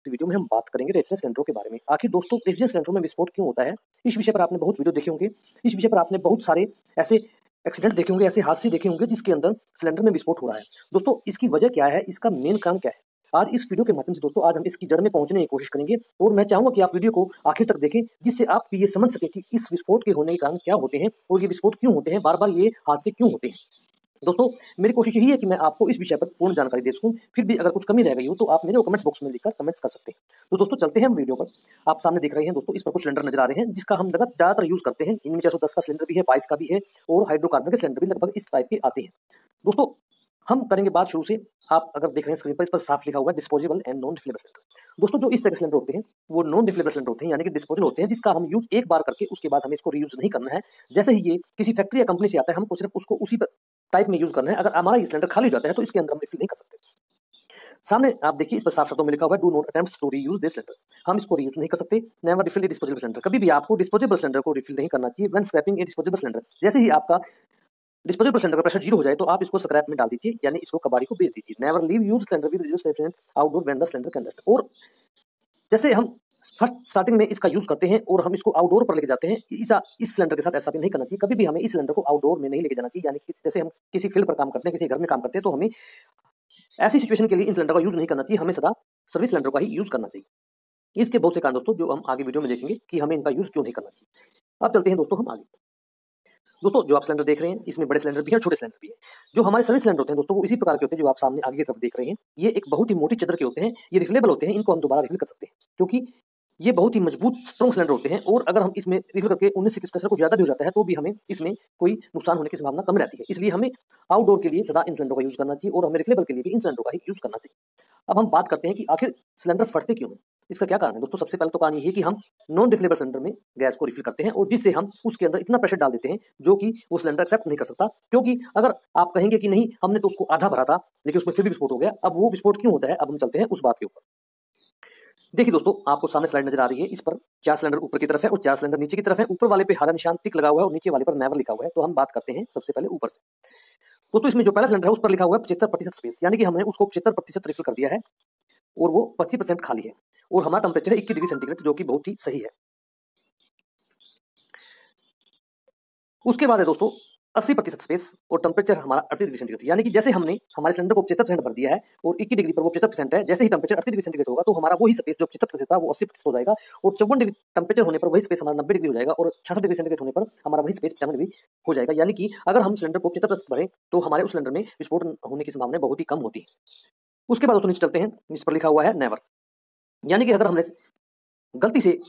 Video में हम बात करेंगे रेफ्रिजरेटर सिलेंडरों के बारे में। आखिर दोस्तों रेफ्रिजरेटर सिलेंडरों में विस्फोट क्यों होता है? इस विषय पर आपने बहुत वीडियो देखे होंगे। इस विषय पर आपने बहुत सारे ऐसे एक्सीडेंट देखे होंगे, ऐसे हादसे देखे होंगे जिसके अंदर सिलेंडर में विस्फोट हो रहा है। दोस्तों इसकी वजह क्या है? इसका मेन कारण क्या है? आज इस वीडियो के माध्यम से दोस्तों आज हम इसकी जड़ में पहुंचने की कोशिश करेंगे और मैं चाहूंगा कि आप वीडियो को आखिर तक देखें, जिससे आप ये समझ सकें कि इस विस्फोट के होने के कारण क्या होते हैं और ये विस्फोट क्यों होते हैं, बार बार ये हादसे क्यों होते हैं। दोस्तों मेरी कोशिश यही है कि मैं आपको इस विषय पर पूर्ण जानकारी दे सकूं। फिर भी अगर कुछ कमी रह गई हो तो आप मेरे कमेंट्स बॉक्स में लिखकर कमेंट्स कर सकते हैं। तो दोस्तों चलते हैं हम वीडियो पर। आप सामने देख रहे हैं दोस्तों, इस पर कुछ सिलेंडर नजर आ रहे हैं जिसका हम ज्यादातर यूज करते हैं। इनमें 410 का सिलेंडर भी है, 22 का भी है और हाइड्रोकार्बन के सिलेंडर भी लगभग इस टाइप के आते हैं। दोस्तों हम करेंगे बात शुरू से। आप अगर देख रहे हैं स्क्रीन पर, इस पर साफ लिखा हुआ है disposable and non refillable cylinder. दोस्तों जो इस तरह के सिलेंडर होते हैं वो नॉन रिफिलेबल सिलेंडर होते हैं, यानी कि डिस्पोजेबल होते हैं, जिसका हम यूज एक बार करके उसके बाद हमें इसको रीयूज नहीं करना है। जैसे ही ये किसी फैक्ट्री या कंपनी से आता है हमको सिर्फ उसको उसी टाइप में यूज करना है। अगर हमारा ये सिलेंडर खाली हो जाता है तो इसके अंदर हम रिफिल नहीं कर सकते। सामने आप देखिए इस पर साफ शब्दों में लिखा हुआ है do not attempt to reuse this cylinder. हम इसको रीयूज नहीं कर सकते। Never refill disposable cylinder. कभी भी आपको डिस्पोजेबल सिलेंडर को रिफिल नहीं करना चाहिए। When scrapping a disposable cylinder, जैसे ही आपका डिस्पोजेबल सिलेंडर का प्रेशर 0 हो जाए तो आप इसको स्क्रैप में डाल दीजिए, यानी इसको कबाड़ी को बेच दीजिए। Never leave use cylinder with reduced refrigerant outdoor when the cylinder can rust. और जैसे हम फर्स्ट स्टार्टिंग में इसका यूज करते हैं और हम इसको आउटडोर पर लेके जाते हैं, इस सिलेंडर के साथ ऐसा भी नहीं करना चाहिए। कभी भी हमें इस सिलेंडर को आउटडोर में नहीं लेके जाना चाहिए, यानी कि जैसे हम किसी फील्ड पर काम करते हैं, किसी घर में काम करते हैं, तो हमें ऐसी सिचुएशन के लिए इन सिलेंडर का यूज नहीं करना चाहिए। हमें सदा सर्विस सिलेंडर का ही यूज करना चाहिए। इसके बहुत से कारण दोस्तों जो हम आगे वीडियो में देखेंगे कि हमें इनका यूज क्यों नहीं करना चाहिए। अब चलते हैं दोस्तों हम आगे। दोस्तों जो आप सिलेंडर देख रहे हैं इसमें बड़े सिलेंडर भी हैं, छोटे सिलेंडर भी हैं। जो हमारे सर्विस सिलेंडर होते हैं दोस्तों वो इसी प्रकार के होते हैं जो आप सामने आगे की तरफ देख रहे हैं। ये एक बहुत ही मोटी चदर के होते हैं, ये रिफिलेबल होते हैं, इनको हम दोबारा रिफिल कर सकते हैं क्योंकि ये बहुत ही मजबूत स्ट्रॉन्ग सिलेंडर होते हैं। और अगर हम इसमें रिफिल करके 19 से प्रेशर को ज्यादा भी हो जाता है तो भी हमें इसमें कोई नुकसान होने की संभावना कम रहती है। इसलिए हमें आउटडोर के लिए सदा इन सिलेंडर का यूज करना चाहिए और हमें रिफिलेबल के लिए भी इन सिलेंडर का ही यूज करना चाहिए। अब हम बात करते हैं कि आखिर सिलेंडर फटते क्यों हैं। इसका क्या कारण है दोस्तों? सबसे पहले तो कारण ये है कि हम नॉन रिफिलेबल सिलेंडर में गैस को रिफिल करते हैं और जिससे हम उसके अंदर इतना प्रेशर डाल देते हैं जो कि वो सिलेंडर एक्सेप्ट नहीं कर सकता। क्योंकि अगर आप कहेंगे कि नहीं हमने तो उसको आधा भरा था लेकिन उसमें फिर भी विस्फोट हो गया, अब वो विस्फोट क्यों होता है, अब हम चलते हैं उस बात के ऊपर। देखिए दोस्तों आपको सामने स्लाइड नजर आ रही है, इस पर 4 सिलेंडर ऊपर की तरफ है और 4 सिलेंडर नीचे की तरफ है। ऊपर वाले पे हरा निशान टिक लगा हुआ है और नीचे वाले पर नेवर लिखा हुआ है। तो हम बात करते हैं सबसे पहले ऊपर से। दोस्तों इसमें जो पहला सिलेंडर है उस पर लिखा हुआ है 75% स्पेस, यानी कि हमने उसको 75% रिफिल कर दिया है और वो 25% खाली है और हमारा टेम्परेचर है 21 डिग्री सेंटीग्रेड, जो कि बहुत ही सही है। उसके बाद है दोस्तों 80% स्पेस और टेम्परेचर हमारा 38 डिग्री सेंटीग्रेड, यानी कि जैसे हमने हमारे सिलेंडर को 75% भर दिया है और 21 डिग्री पर वो 75% है, जैसे ही टेम्परेचर 38 डिग्री सेंटीग्रेड होगा तो हमारा वही स्पेस जो 75% था वो 80% हो जाएगा और 54 डिग्री टेम्परेचर होने पर वही स्पेस हमारा 90 डिग्री हो जाएगा और 66 डिग्री सेंटीग्रेड होने पर हमारा वही स्पेस 95 डिग्री हो जाएगा। यानी कि अगर हम सिलेंडर को 75% भरें तो हमारे उस सिलेंडर में विस्फोट होने की संभावना बहुत ही कम होती है। उसके बाद दोस्तों नीचे चलते हैं, जिस पर लिखा हुआ है नेवर, यानी कि अगर हमने गलती से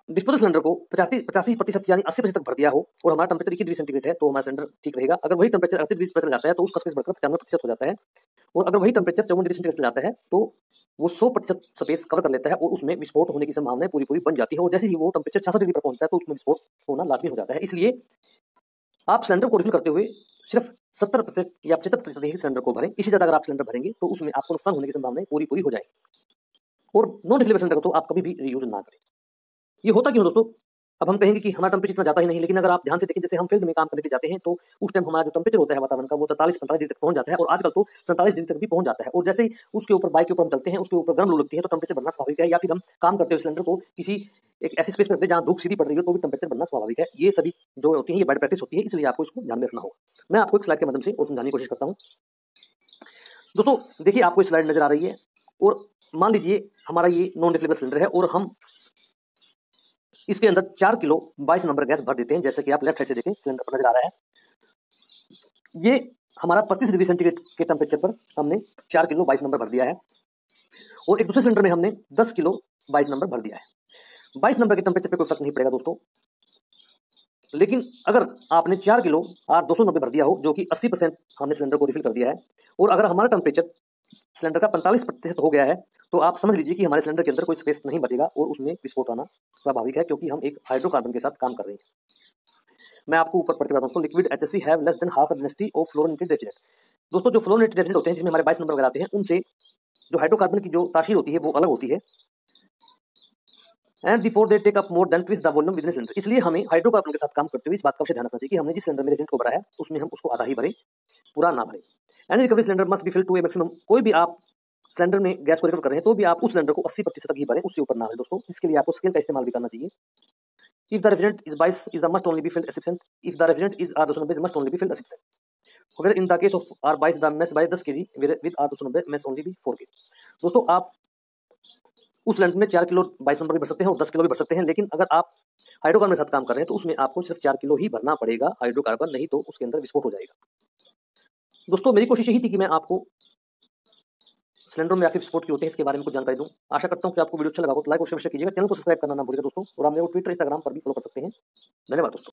डिस्पोजल सिलेंडर को 85% यानी 80% तक भर दिया हो और हमारा टेम्परेचर 21 डिग्री सेंटीग्रेड है तो हमारा सिलेंडर ठीक रहेगा। अगर वही टेम्परेचर 38 डिग्री पर चला जाता है तो उसका स्पेस बढ़कर 95% हो जाता है और अगर वही टेम्परेचर 54 डिग्री सेंटीग्रेड चला जाता है तो वो 100% स्पेस कवर कर लेता है और उसमें विस्फोट होने की संभावना पूरी बन जाती है। और जैसे ही वो टेम्परेचर 66 डिग्री पर पहुंचता है तो उसमें विस्फोट होना लाजमी हो जाता है। इसलिए आप सिलेंडर को रिफिल करते हुए सिर्फ 70% या 75% ही सिलेंडर को भरें। इससे ज्यादा अगर आप सिलेंडर भरेंगे तो उसमें आपको नुकसान होने की संभावना पूरी हो जाएगी। और नॉन रिफिलेबल सिलेंडर को तो आप कभी भी रीयूज ना करें। ये होता क्यों दोस्तों? अब हम कहेंगे कि हमारा टेम्परेचर इतना जाता ही नहीं, लेकिन अगर आप ध्यान से देखें जैसे हम फील्ड में काम करने के जाते हैं तो उस टाइम हमारा जो टेम्परेचर होता है वातावरण का वो 43-45 डिग्री तक पहुंच जाता है और आजकल तो 47 डिग्री तक भी पहुंच जाता है। और जैसे ही उसके ऊपर बाइक के ऊपर हम चलते हैं उसके ऊपर गर्म लू लगती है तो टेम्परेचर बढ़ना स्वाभाविक है, या फिर हम काम करते हुए सिलेंडर को किसी एक ऐसी स्पेस पर रखते हैं जहां धूप सीधी पड़ रही हो तो भी टेम्परेचर बढ़ना स्वाभाविक है। ये सभी जो होती है ये बैड प्रैक्टिस होती है, इसलिए आपको इसको ध्यान में रखना होगा। मैं आपको एक स्लाइड के माध्यम से और समझाने की कोशिश करता हूँ। दोस्तों देखिए आपको स्लाइड नजर आ रही है और मान लीजिए हमारा ये नॉन रिफिलेबल सिलेंडर है और हम इसके अंदर 4 किलो 22 नंबर गैस भर देते हैं। जैसे कि आप लेफ्ट साइड से देखें सिलेंडर पर नजर आ रहा है, ये हमारा 25 डिग्री सेंटीग्रेड के टेम्परेचर पर हमने 4 किलो 22 नंबर भर दिया है और एक दूसरे सिलेंडर में हमने 10 किलो 22 नंबर भर दिया है। 22 नंबर के टेम्परेचर पे कोई फर्क नहीं पड़ेगा दोस्तों, लेकिन अगर आपने 4 किलो 290 भर दिया हो जो कि 80% हमने सिलेंडर को रिफिल कर दिया है और अगर हमारा टेम्परेचर सिलेंडर का 45% हो गया है तो आप समझ लीजिए कि हमारे सिलेंडर के अंदर कोई स्पेस नहीं बचेगा और उसमें विस्फोट आना स्वाभाविक है, क्योंकि हम एक हाइड्रोकार्बन के साथ काम कर रहे हैं। मैं आपको ऊपर पढ़ के बताता हूं दोस्तों। Liquid HFC have less than half the density of fluorinated refrigerant. दोस्तों जो फ्लोरीनेटेड रेफ्रिजरेंट होते हैं जिसमें हमारे 22 नंबर वगैरह आते हैं उनसे जो हाइड्रोकार्बन की जो तासीर होती है वो अलग होती है and before they take up more than twist the volume within cylinder. इसलिए हमें हाइड्रोकार्बन के साथ काम करते हुए इस बात का ध्यान रखना चाहिए कि हमने जिस सिलेंडर में रेफ्रिजरेंट को भरा है उसमें हम उसको आधा ही भरें, पूरा ना भरें। And recovery cylinder must be filled to a maximum. कोई भी आप सिलेंडर में गैस को रिकवर कर रहे हैं, तो भी आप उस सिलेंडर को 80% तक ही भरें, उससे ऊपर ना भरें दोस्तों। इसके लिए आपको स्केल का इस्तेमाल भी करना चाहिए। इफ द रेफ्रिजरेंट इज बाइस is the must only be filled 80%, if the refrigerant is R290 must only be filled 80%। फिर in the case of R22 the mass by 10 kg with R290 mass only be 4 kg। दोस्तों आप उस cylinder में 4 kilo 22 number भी भर सकते हैं और 10 किलो भी भर सकते हैं, लेकिन अगर आप हाइड्रोकार्बन के साथ काम कर रहे हैं तो उसमें आपको सिर्फ 4 किलो ही भरना पड़ेगा हाइड्रोकार्बन, नहीं तो उसके अंदर विस्फोट हो जाएगा। दोस्तों मेरी कोशिश यही थी कि मैं आपको सिलेंडरों में आखिर विस्फोट क्यों होते हैं इसके बारे में कुछ जानकारी दूं। आशा करता हूं कि आपको वीडियो अच्छा लगा हो तो लाइक और शेयर कीजिएगा। चैनल को सब्सक्राइब करना ना भूलिएगा दोस्तों, और आप मेरे को ट्विटर इंस्टाग्राम पर भी फॉलो कर सकते हैं। धन्यवाद दोस्तों।